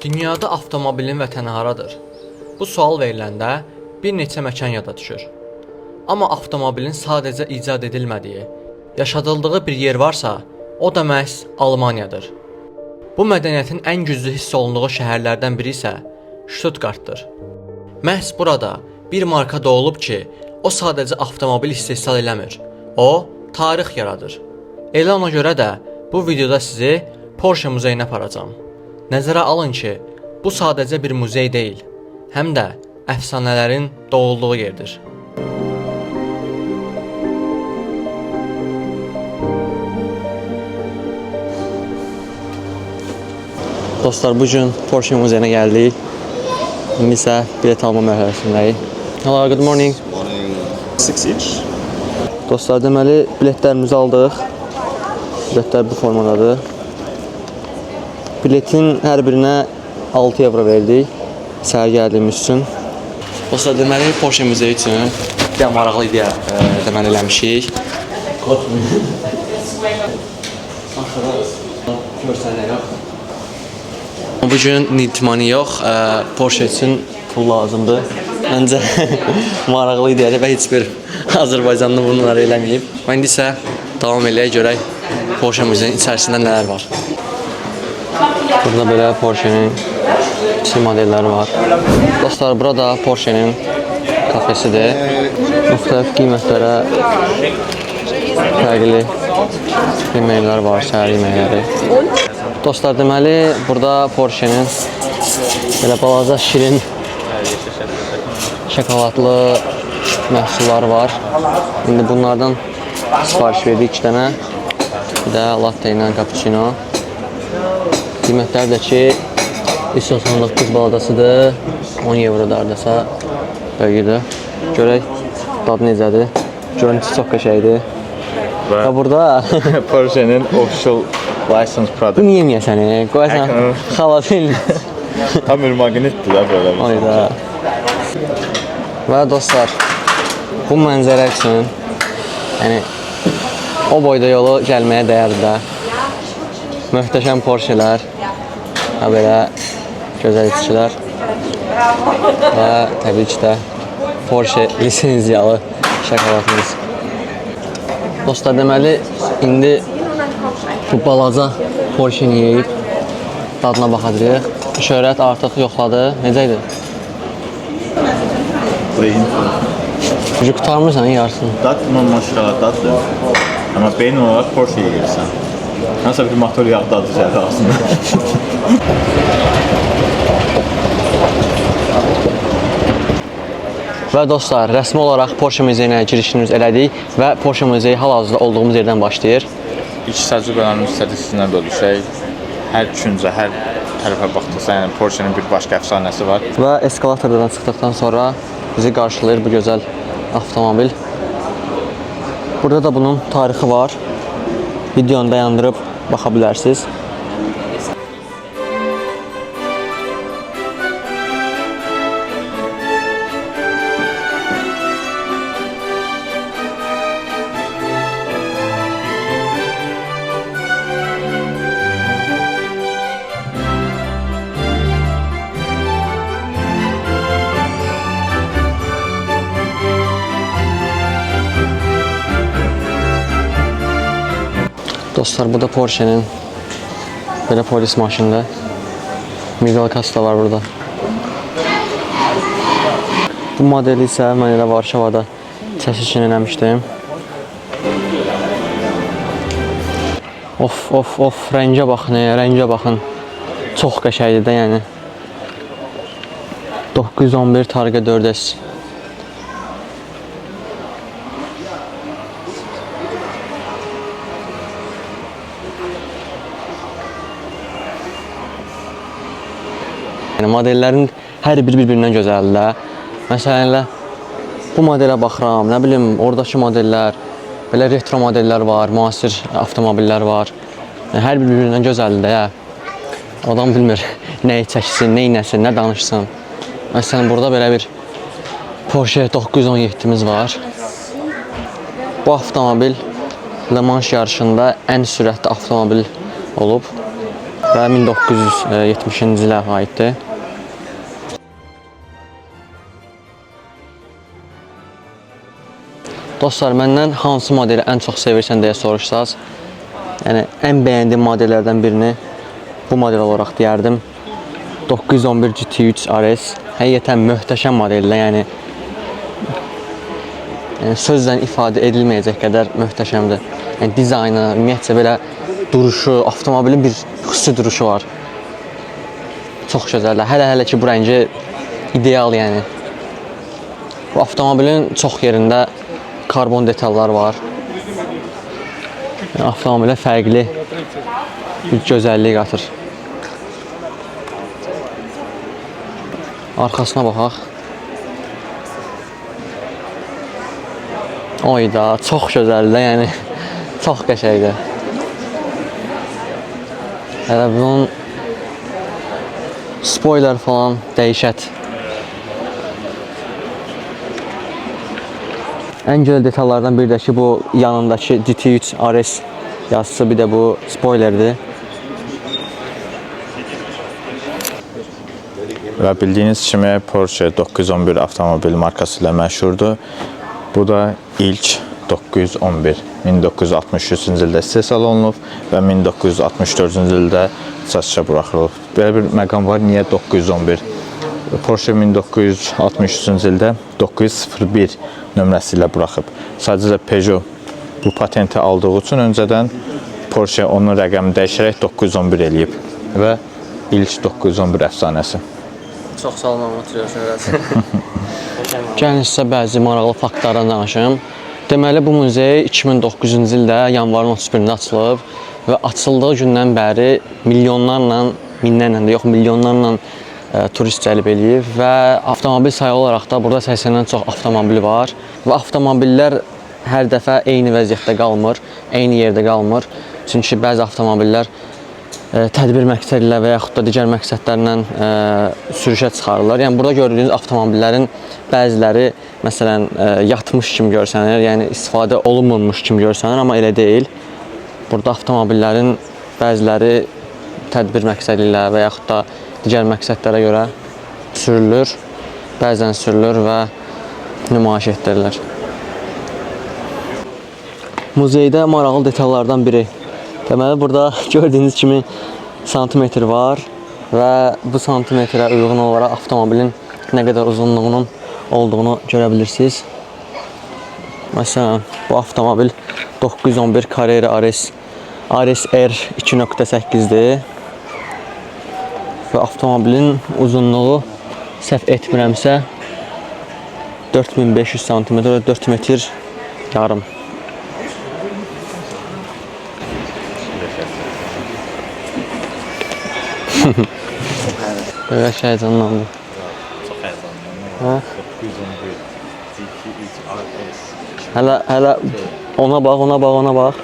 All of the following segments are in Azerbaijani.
Dünyada avtomobilin vətəni haradır? Bu sual veriləndə bir neçə məkan yada düşür. Amma avtomobilin sadəcə icad edilmədiyi, yaşadıldığı bir yer varsa, o da məhz Almaniyadır. Bu mədəniyyətin ən güclü hiss olunduğu şəhərlərdən biri isə Stuttgartdır. Məhz burada bir marka doğulub ki, o sadəcə avtomobil istehsal eləmir, o tarix yaradır. Elə ona görə də bu videoda sizi Porsche muzeyinə aparacağam. Nəzərə alın ki, bu sadəcə bir muzey deyil, həm də əfsanələrin doğulduğu yerdir. Dostlar, bugün Porsche muzeyinə gəldik. İndi isə bilet alma mərhələsindəyik. Hello, good morning. Morning. 6 inch. Dostlar, deməli biletlərimizi aldıq. Biletlər bu formadadır. Biletin hər birinə 6 euro verdik. Səhər gəldiyimiz üçün. Dostlar, deməli Porsche muzeyi üçün bir maraqlı ideya deməli eləmişik. Bugün nitmani yox, Porsche üçün pul lazımdır. Məncə maraqlı ideyadır və heç bir Azərbaycanlı bunları eləməyib. Və indi isə davam eləyək, görək Porsche muzeyinin içərisində nələr var. Burada belə Porsche'nin kiçik modelləri var. Dostlar, burada Porsche'nin kafesidir. Müxtəlif qiymətlərə fərqli yeməklər var, səhər yeməkləri. Dostlar, deməli burada Porsche'nin belə balaca şirin şokoladlı məhsulları var. İndi bunlardan sifariş verdik 2 dənə. Bir də latte ilə cappuccino. Qiymətləri də ki, istiyorsanlıq qız baladasıdır. 10 euro da hardasa böyüdür. Görək dadı necədir. Görüntüsü çox qəşəngdir. Və burada Porsche'nin official license product. bu niyə yeməyəsən? Qoyarsan xalatin. Tam bir magnetdir da böyle. Ayda. Və dostlar, bu mənzərə üçün yəni o boyda yolu gəlməyə dəyərdir də. Möhtəşəm Porsche'lər, belə gözəl içkilər və təbii ki də Porsche lisenziyalı şokoladımız. Dostlar, deməli indi bu balaca Porsche'ni yeyib dadına baxacağıq. Şöhrət artıq yoxladı. Necə idi? Ucu qutarmırsan yarısını. Dad normal şokolad daddır. Ama beyin olarak Porsche'yi yersən. Nasıl bir motor yağı dadı gəlir aslında. Və dostlar, rəsmi olaraq Porsche muzeyinə girişimiz elədik və Porsche muzeyi hal-hazırda olduğumuz yerdən başlayır. İlk təcrübələrimiz istatistikinə bölüşək. Hər küncə, hər tərəfə baxdıqsa, yəni Porsche'nin bir başqa əfsanəsi var. Və eskalatordan çıxdıqdan sonra bizi qarşılayır bu gözəl avtomobil. Burada da bunun tarixi var. Videonu dayandırıb baxa bilərsiniz. Dostlar, bu da Porsche'nin belə polis maşınıdır. Migalkası da var burada. Bu modeli isə mən elə Varşavada çəkişini eləmişdim. Of, rəngə baxın, rəngə baxın. Çox qəşəngdir də, yəni. 911 Targa 4S. Yəni modellərin hər biri bir-birindən gözəldir. Məsələn, bu modelə baxıram, nə bilim, oradakı modellər, belə retro modellər var, müasir avtomobillər var. Yəni, hər biri bir-birindən gözəldir. Adam bilmir nəyi çəksin, nə inəsin, nə danışsın. Məsələn, burada belə bir Porsche 917'miz var. Bu avtomobil Le Mans yarışında ən sürətli avtomobil olub. və 1970-ci ilə aiddir. Dostlar, məndən hansı modeli ən çox sevirsən deyə soruşsaz, yəni ən bəyəndiyim modellərdən birini bu model olaraq deyərdim. 911 GT3 RS həqiqətən möhtəşəm modeldir, yəni sözlə ifadə edilməyəcək qədər möhtəşəmdir. Yəni dizaynı, ümumiyyətcə belə duruşu, avtomobilin bir xüsusi duruşu var. Çox gözəldir. Hələ ki bu rəngi ideal, yəni. Bu avtomobilin çox yerində karbon detallar var. Yəni, avtomobilə fərqli bir gözəllik qatır. Arxasına baxaq. Oyda, çox gözəldir, yəni çox qəşəngdir. Hələ bunun spoiler falan dəyişət. Ən gözəl detallardan biri də ki, bu yanındakı GT3 RS yazısı, bir də bu spoilerdir. Və bildiyiniz kimi Porsche 911 avtomobil markası ilə məşhurdur. Bu da ilk 911 1963-cü ildə istehsal olunub və 1964-cü ildə satışa buraxılıb. Belə bir məqam var, niyə 911? Porsche 1963-cü ildə 901 nömrəsi ilə buraxıb. Sadəcə Peugeot bu patenti aldığı üçün öncədən Porsche onun rəqəmini dəyişərək 911 eləyib və ilk 911 əfsanəsi. Çox sağ olun, oturuyorsunuz. Gəlin sizə bəzi maraqlı faktlardan danışım. Deməli, bu muzey 2009-cu ildə yanvarın 31-də açılıb və açıldığı gündən bəri milyonlarla turist cəlb eləyib və avtomobil sayı olaraq da burada 80-dən çox avtomobil var və avtomobillər hər dəfə eyni vəziyyətdə qalmır, eyni yerdə qalmır. Çünki bəzi avtomobillər tədbir məqsədi ilə və yaxud da digər məqsədlərlə sürüşə çıxarırlar. Yəni burada gördüyünüz avtomobillərin bəziləri məsələn yatmış kimi görsənir, yəni istifadə olunmamış kimi görsənir, amma elə deyil. Burada avtomobillərin bəziləri tədbir məqsədi ilə və yaxud da digər məqsədlərə görə sürülür, bəzən sürülür və nümayiş etdirilir. Muzeydə maraqlı detallardan biri. Deməli, burada gördüyünüz kimi santimetr var və bu santimetrə uyğun olaraq avtomobilin nə qədər uzunluğunun olduğunu görə bilirsiniz. Məsələn, bu avtomobil 911 Carrera RS R 2.8-dir və avtomobilin uzunluğu səhv etmirəmsə 4500 cm, 4 metr yarım. Böyle heyecanlandım. Çox həzanlandım. 911 GT3 RS. Hələ ona bax.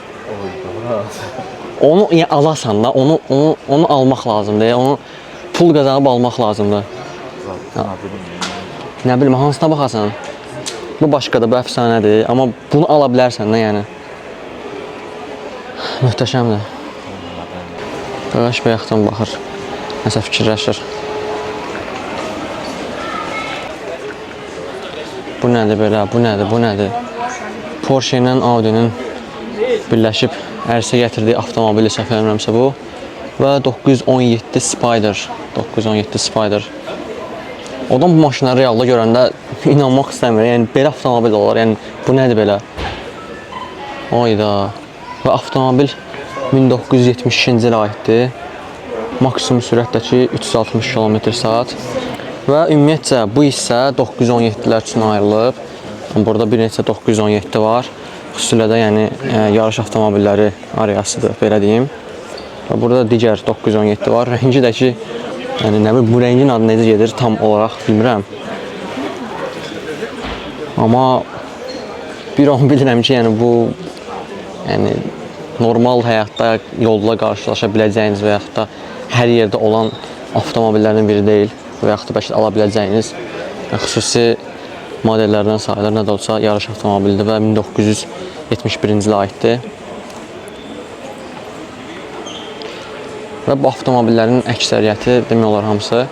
Onu yəni alasan da, onu almaq lazımdır. Onu pul qazanıb almaq lazımdır. Nə bilim, hansına baxasan? Bu başqadır, bu əfsanədir, amma bunu ala bilərsən də, yəni. Möhtəşəmdir. Qardaş bayaqdan baxır. Nəsə fikirləşir. Bu nədir belə, bu nədir? Porsche ilə Audi'nin birləşib ərsə gətirdiyi avtomobili səhv eləmirəmsə bu. Və 917 Spider. Odan bu maşınları realda görəndə inanmaq istəmir. Yəni belə avtomobil olar. Yəni bu nədir belə? Oyda. Və avtomobil 1972-ci ilə aiddir. Maksimum sürətdəki 360 km/saat. Və ümumiyyətcə bu hissə 917-lər üçün ayrılıb. Burada bir neçə 917 var. Xüsusilə də yəni yarış avtomobilləri arasıdır, belə deyim. Və burada digər 917 var. Rəngi də ki, yəni nə bilim, bu rəngin adı necə gedir tam olaraq bilmirəm. Amma bir an bilirəm ki, yəni bu yəni normal həyatda yolda qarşılaşa biləcəyiniz və yaxud da hər yerdə olan avtomobillərdən biri deyil və yaxud da bəlkə ala biləcəyiniz xüsusi modellərdən sayılır. Nə də olsa yarış avtomobilidir və 1971-ci ilə aiddir. Və bu avtomobillərin əksəriyyəti, demək olar hamısı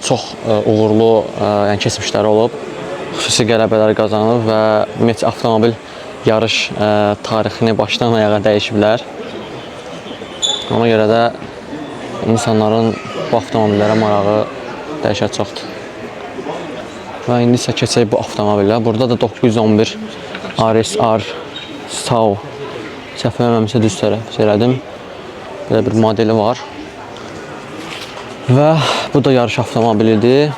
çox uğurlu yəni keçmişləri olub. Xüsusi qələbələr qazanıb və ümumiyyətlə avtomobil yarış tarixini başdan ayağa dəyişiblər. Ona görə də insanların bu avtomobillərə marağı dəhşət çoxdur. Və indi isə keçək bu avtomobilə. Burada da 911 RSR SAO səhv eləməmişsə düz tərəf elədim. Belə bir modeli var. Və bu da yarış avtomobilidir.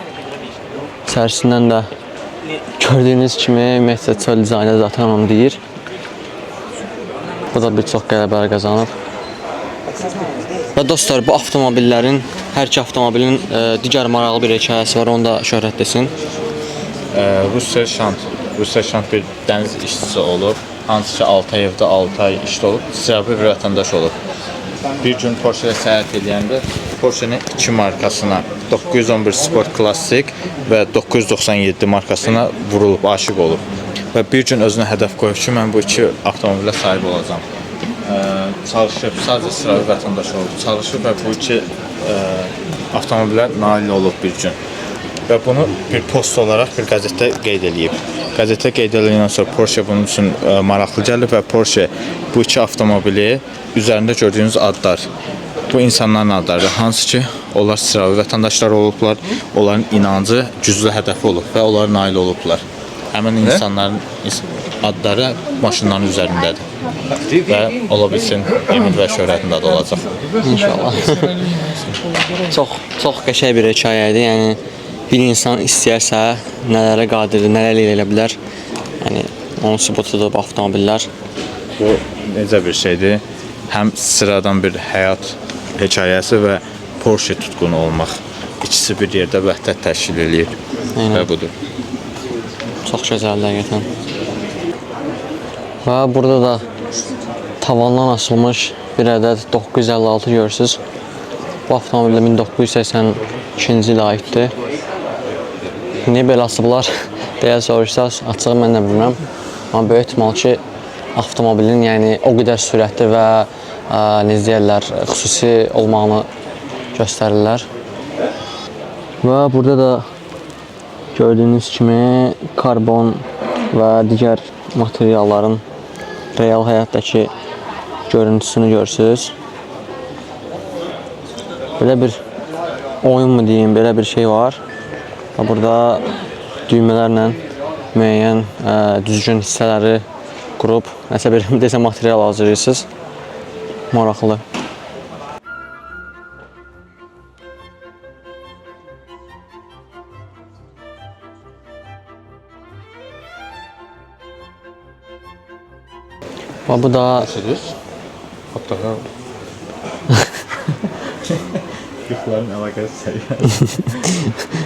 İçərisindən də gördüyünüz kimi ümumiyyətlə çöl dizaynı zaten onu deyir. Bu da bir çox qələbələr qazanıb. Və dostlar, bu avtomobillərin, hər iki avtomobilin digər maraqlı bir hekayəsi var, onu da şöhrət desin. Rus serjant bir dəniz işçisi olub, hansı ki 6 ay evdə 6 ay işdə olub, sıravi bir vətəndaş olub. Bir gün Porsche ilə səyahət edəndə Porsche-nin 2 markasına, 911 Sport Classic və 997 markasına vurulub, aşiq olub. Və bir gün özünə hədəf qoyub ki, mən bu iki avtomobilə sahib olacağam. Çalışıb, sadəcə sıravi vətəndaş olub, çalışıb və bu iki avtomobilə nail olub bir gün. Və bunu bir post olaraq bir qəzetdə qeyd edib. Qəzetdə qeyd edildiyindən sonra Porsche bunun üçün maraqlı gəlib və Porsche bu iki avtomobili üzərində gördüyünüz adlar, bu insanların adlarıdır. Hansı ki, onlar sıravi vətəndaşlar olublar, onların inancı güclü hədəfi olub və onlar nail olublar. Həmin insanların adları maşınların üzərindədir. Və ola bilsin, emin və şöhrətində adı olacaq. İnşallah. Çox qəşəng bir hekayə idi. Yəni bir insan istəyərsə nələrə qadirdir, nələr eləyə bilər. Yəni onun sübutudur bu avtomobillər. Bu necə bir şeydir? Həm sıradan bir həyat hekayəsi və Porsche tutqunu olmaq. İkisi bir yerdə vəhdət təşkil eləyir. Və budur. Çox gözəldir həqiqətən. Və burada da tavandan açılmış bir ədəd 956 görürsünüz. Bu avtomobildə 1982-ci ilə aiddir. Niyə belə asıblar deyə soruşsaz, açığı mən də bilmirəm. Amma böyük ehtimal ki, avtomobilin yəni o qədər sürətli və necə deyirlər, xüsusi olmağını göstərirlər. Və burada da gördüyünüz kimi karbon və digər materialların real həyatdakı görüntüsünü görürsünüz. Belə bir oyun mu deyim, belə bir şey var. Burada düymələrlə müəyyən düzgün hissələri qurub, nəsə bir desə material hazırlayırsınız. Maraqlı. Və bu da Yuxuların əlaqəsi səviyyəsi.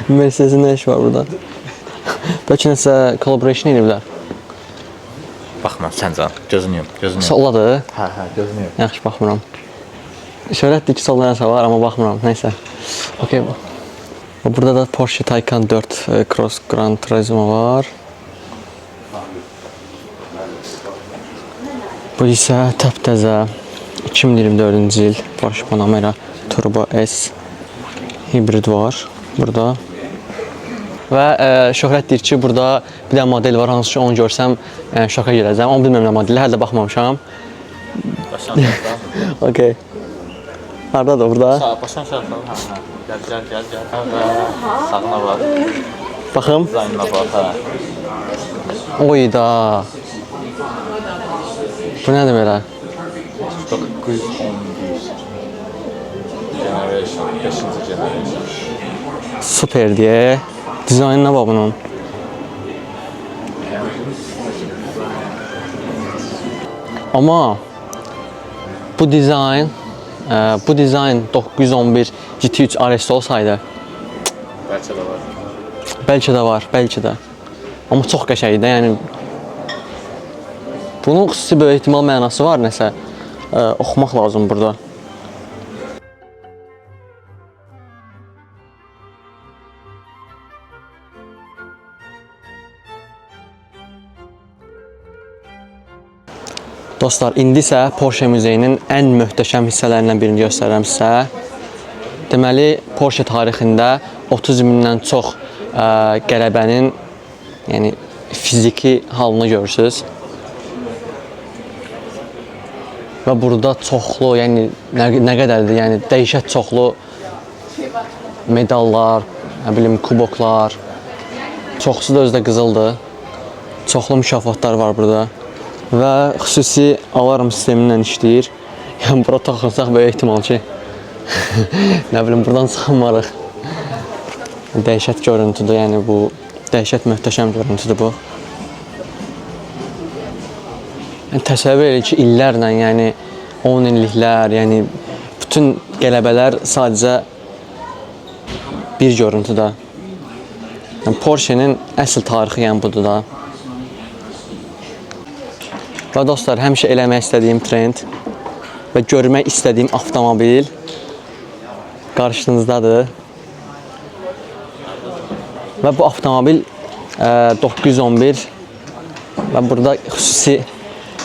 Mercedes'in nə işi var burada? Bəlkə nəsə collaboration ediblər. Baxma, sən can, gözünü yum, gözünü yum. Solladı. Hə, gözünü yum. Yaxşı, baxmıram. Şöhrətdir ki, sollayan var, amma baxmıram, neysə. Okey. Burada da Porsche Taycan 4 Cross Gran Turismo var. Bu isə təptəzə 2024-cü il Porsche Panamera Turbo S hibrid var burada. Və şöhrət deyir ki, burada bir də model var, hansı ki onu görsəm şoka girəcəm. Onu bilmirəm nə modeli, hələ də baxmamışam. Okey. Haradadır burada? Başan şərəflər, hə. Gəl. Sağına bax. Baxım. Dizaynına bax, hə. Oyda. Bu nədir belə? 911 Generation, 5-ci generation. Super deyə. Dizaynına bax bunun. Amma bu dizayn 911 GT3 RS olsaydı bəlkə də. Amma çox qəşəngdir, yəni bunun xüsusi bir ehtimal mənası var, nəsə oxumaq lazım burada. Dostlar, indi isə Porsche muzeyinin ən möhtəşəm hissələrindən birini göstərirəm sizə. Deməli, Porsche tarixində 30 mindən çox qələbənin, yəni fiziki halını görürsünüz. Və burada çoxlu, yəni nə qədərdir, yəni dəhşət çoxlu medallar, nə bilim kuboklar, çoxsu da özdə qızıldır. Çoxlu mükafatlar var burada. Və xüsusi alarm sistemindən işləyir. Yəni bura taxırsaq böyük ehtimal ki, nə bilim buradan çıxamarıq. Dəhşət görüntüdür, yəni bu dəhşət möhtəşəm görüntüdür bu. Yəni təsəvvür edin ki, illərlə, yəni 10 illiklər, yəni bütün qələbələr sadəcə bir görüntüdə. Yəni Porsche-nin əsl tarixi yəni budur da. Və dostlar, həmişə eləmək istədiyim trend və görmək istədiyim avtomobil qarşınızdadır. Və bu avtomobil 911 və burada xüsusi,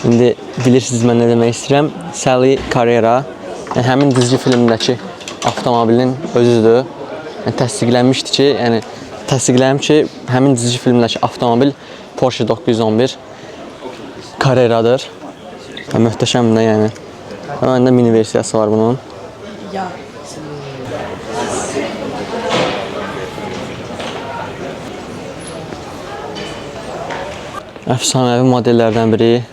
indi bilirsiniz mən nə demək istəyirəm, Sally Carrera, yəni həmin dizgi filmdəki avtomobilin özüdür. Yəni təsdiqlənmişdi ki, yəni təsdiqlənib ki, həmin dizgi filmdəki avtomobil Porsche 911 Carrera'dır. Və möhtəşəmdir yəni. Və məndə mini versiyası var bunun. Əfsanəvi modellərdən biri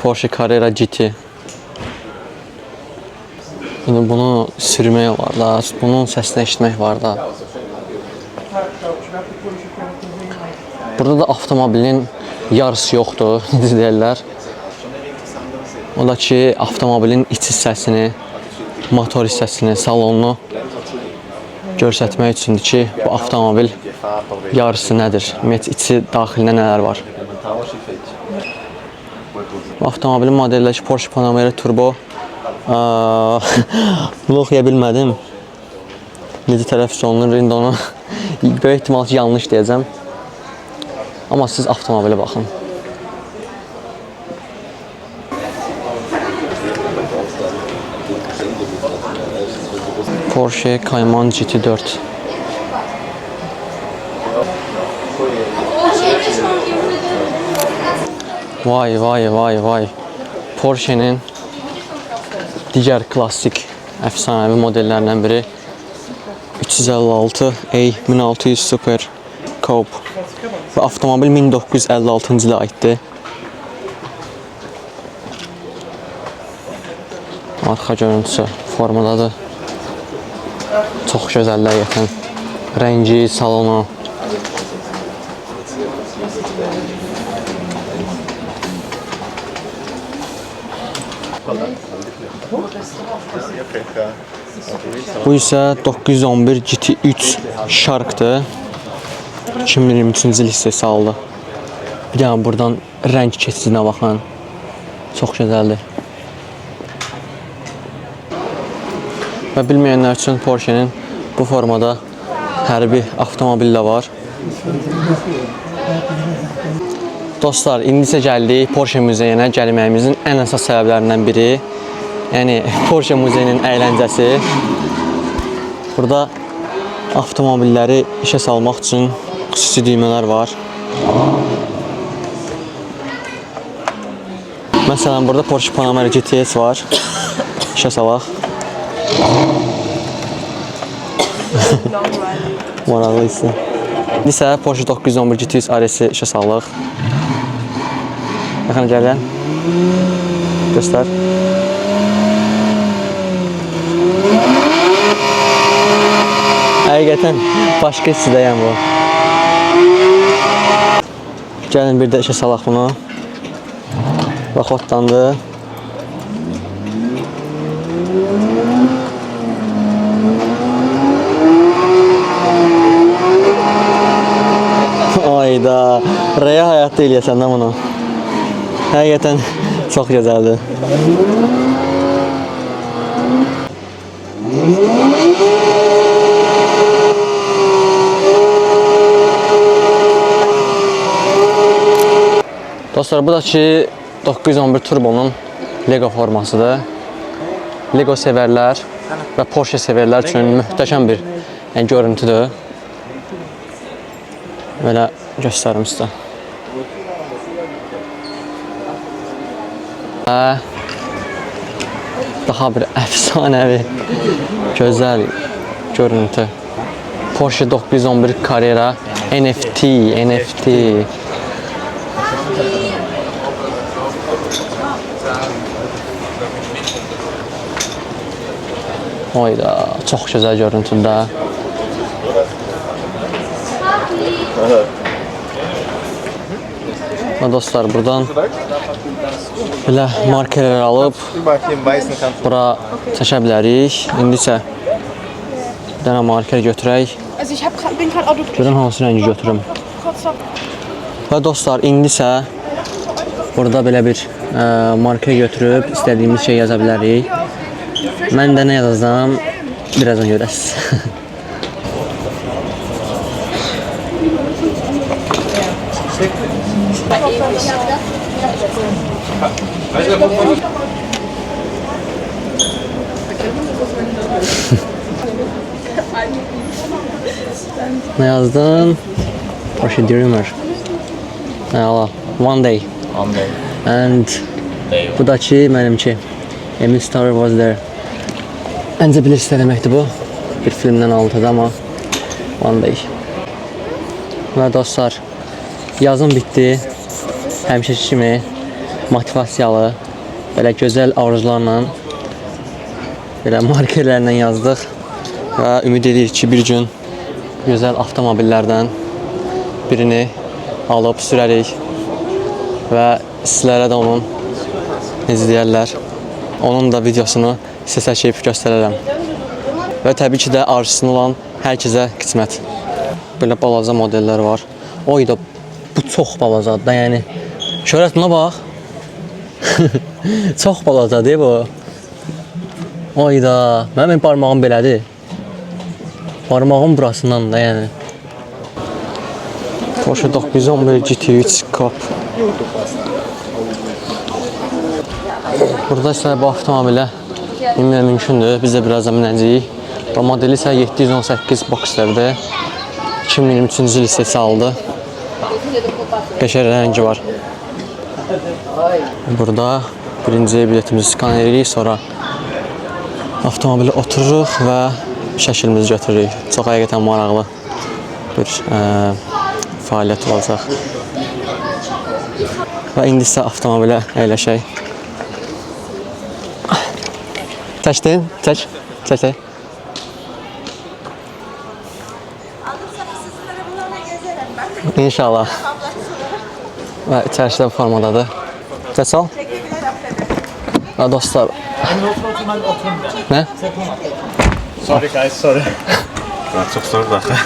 Porsche Carrera GT. Yəni bunu sürmək var da, bunun səsini eşitmək var da. Burada da avtomobilin yarısı yoxdur, deyirlər. O da ki, avtomobilin iç hissəsini, motor hissəsini, salonunu göstərmək üçündür ki, bu avtomobil yarısı nədir, ümumiyyətlə içi daxilində nələr var. Bu avtomobilin modelləri Porsche Panamera Turbo. Bunu oxuya bilmədim. Necə tələffüz olunur, indi onu böyük ehtimal ki, yanlış deyəcəm. Amma siz avtomobilə baxın. Porsche Cayman GT4. Vay vay vay vay. Porsche'nin digər klassik əfsanəvi modellərindən biri 356 A1600 Super Coupe. Və avtomobil 1956-cı ilə aiddir. Arxa görüntüsü formadadır. Çox gözəllər yətən. Rəngi, salonu. Bu isə 911 GT3 Shark'dır. 2023-cü il hissəsi aldı. Bir dənə buradan rəng keçidinə baxın. Çox gözəldir. Və bilməyənlər üçün Porsche'nin bu formada hərbi avtomobil də var. Dostlar, indi isə gəldik Porsche muzeyinə gəlməyimizin ən əsas səbəblərindən biri. Yəni Porsche muzeyinin əyləncəsi. Burada avtomobilləri işə salmaq üçün xüsusi düymələr var. Məsələn, burada Porsche Panamera GTS var. İşə salaq. Maraqlı hissi. İndi isə Porsche 911 GT3 RS-i işə salıq. Yaxına gələn. Göstər. Həqiqətən başqa hissidəyəm bu. Gəlin bir də işə salaq bunu. Bax, otlandı. Ayda, real həyatda eləyəsən də bunu. Həqiqətən çox gözəldir. Dostlar, bu da ki 911 turbonun Lego formasıdır. Lego sevərlər və Porsche sevərlər üçün möhtəşəm bir görüntüdür. Belə göstərim sizə. Daha bir əfsanəvi, gözəl görüntü. Porsche 911 Carrera NFT. Oyda, çox gözəl görüntüdə. Və dostlar, buradan belə markerlər alıb bura çəkə bilərik. İndi isə bir dənə marker götürək. Görün hansı rəngi götürüm. Və dostlar, indi isə burada belə bir marker götürüb istədiyimiz şey yaza bilərik. Mən də nə yazacağım, birazdan görəsiniz. Ne yazdın? Porsche Dreamer. Allah, one day. And bu da ki, mənimki. Emil Star was there. Məncə bilirsiniz nə deməkdir bu? Bir filmdən alıntıdır amma one day. Və dostlar, yazım bitdi. Həmişəki kimi motivasiyalı, belə gözəl arzularla, belə markerlərlə yazdıq və ümid edirik ki, bir gün gözəl avtomobillərdən birini alıb sürərik və sizlərə də onun izləyərlər. Onun da videosunu sizə çəkib göstərərəm. Və təbii ki də arzusu olan hər kəsə qismət. Belə balaca modellər var. Oy da bu çox balacadır da, yəni. Şöhrət buna bax. Çox balacadır bu. Oy da, mənim barmağım belədir. Barmağım burasından da, yəni. Porsche 911 GT3 Cup. Burada isə bu avtomobilə minmək mümkündür. Biz də birazdan minəcəyik. Bu modeli isə 718 boxlerdir. 2023-cü il istehsalıdır. Qəşəng rəngi var. Burada birinci biletimizi skan edirik, sonra avtomobili otururuq və şəkilimizi götürürük. Çox həqiqətən maraqlı bir fəaliyyət olacaq. Və indi isə avtomobilə əyləşək. Çəkdin? Çək. İnşallah. Və içərisi də bu formadadır. Çək al. Və dostlar. Nə? Sorry guys, sorry. Çox sorudur axı.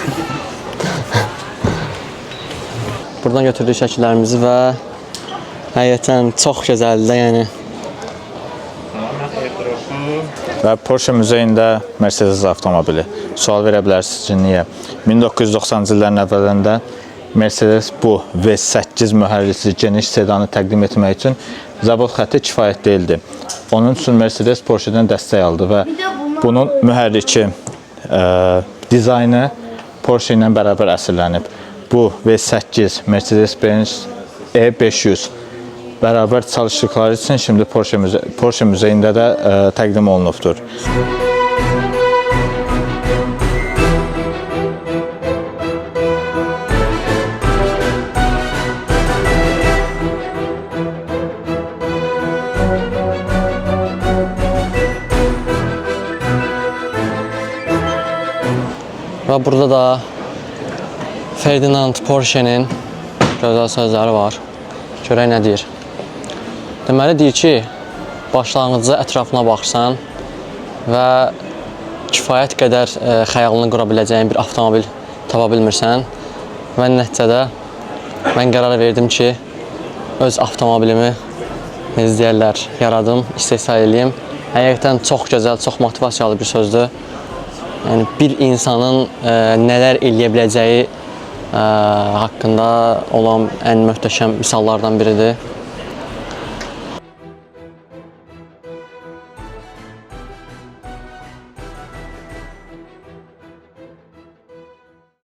Buradan götürdük şəkillərimizi və həqiqətən çox gözəldir, yəni. Və Porsche muzeyində Mercedes avtomobili. Sual verə bilərsiniz ki, niyə? 1990-cı illərin əvvəlində Mercedes bu V8 mühərrikli geniş sedanı təqdim etmək üçün zavod xətti kifayət deyildi. Onun üçün Mercedes Porsche-dən dəstək aldı və bunun mühərriki dizaynı Porsche ilə bərabər əsirlənib. Bu V8 Mercedes-Benz E500 bərabər çalışdıqları üçün şimdi Porsche muzeyində də təqdim olunubdur. Və burada da Ferdinand Porsche'nin gözəl sözləri var. Görək nə deyir. Deməli deyir ki, başlanğıcda ətrafına baxsan və kifayət qədər xəyalını qura biləcəyin bir avtomobil tapa bilmirsən və nəticədə mən qərar verdim ki, öz avtomobilimi yaradım, istehsal edeyim. Həqiqətən çox gözəl, çox motivasiyalı bir sözdür. Yəni bir insanın nələr eləyə biləcəyi haqqında olan ən möhtəşəm misallardan biridir.